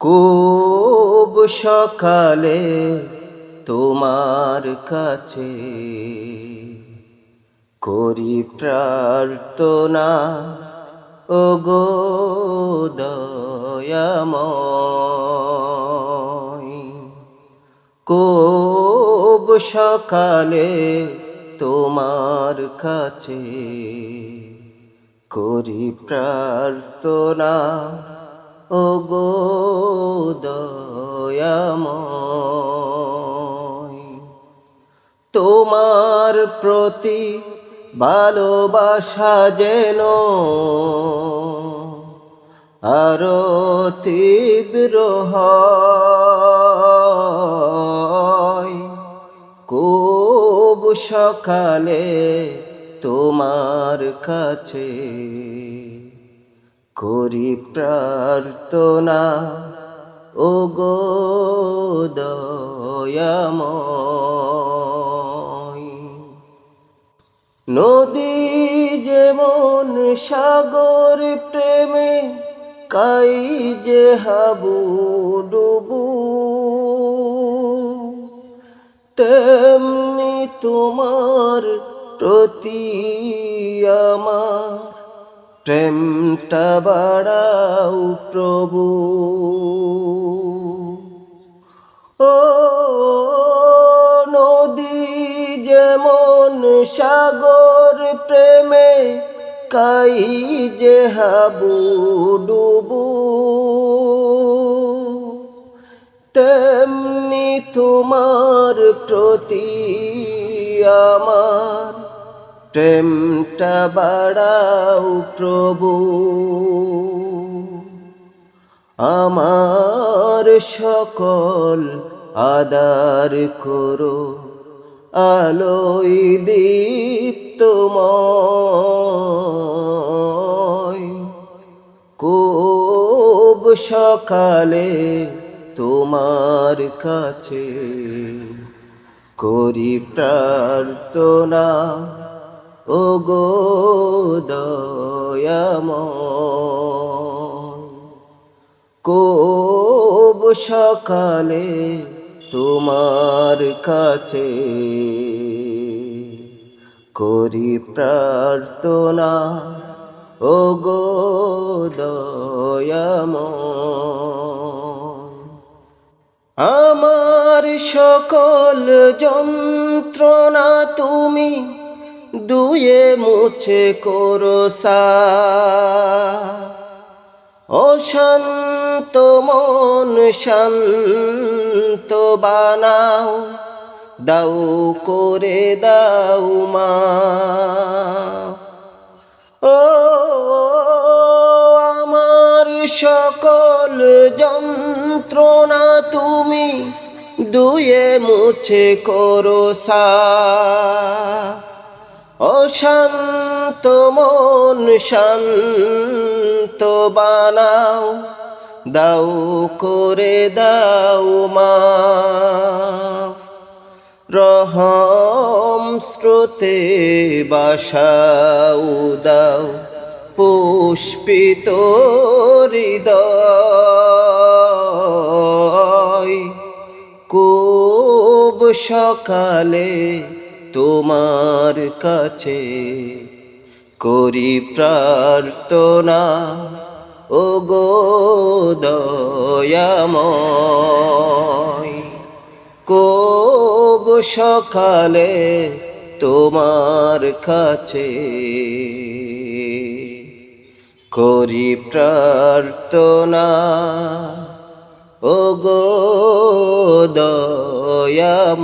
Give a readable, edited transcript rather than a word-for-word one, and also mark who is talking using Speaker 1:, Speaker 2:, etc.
Speaker 1: খুব সকালে তোমার কাছে করি প্রার্থনা, ওগো দয়াময়। খুব সকালে তোমার কাছে করি প্রার্থনা, ওগো দয়াময়। তোমার প্রতি ভালোবাসা যেন আরো তীব্র হয়। খুব সকালে তোমার কাছে করি প্রার্থনা, ওগো দয়াময়। নদী যেমন সাগর প্রেমে কাই যে হাবুডুবু, তেমনি তোমার প্রতি আমার প্রেমটা বাড়াও প্রভু। ও নদী যেমন সাগর প্রেমে কাই যে হাবুডুবু, তেমনি তোমার প্রতি আমার প্রেমটা বাড়াও প্রভু। আমার সকল আদার করো আলোয় দীপ্তময়। খুব সকালে তোমার কাছে করি প্রার্থনা, ওগো দয়াময়। খুব সকালে তোমার কাছে করি প্রার্থনা, ওগো দয়াময়। আমার সকল যন্ত্রণা তুমি দুয়ে মুছে করো সাফ। অশান্ত মন শান্ত বানাও, দাও করে দাও মাফ। ও আমার সকল যন্ত্রণা তুমি দুয়ে মুছে করো সাফ। অশান্ত মন শান্ত বানাও, দাও করে দাও মাফ। রহম স্রোতে বাসাও দাও, পুষ্পিত হৃদয়। খুব সকালে তোমার কাছে করি প্রার্থনা, ওগো দয়াময়। খুব সকালে তোমার কাছে করি প্রার্থনা, ওগো দয়াময়।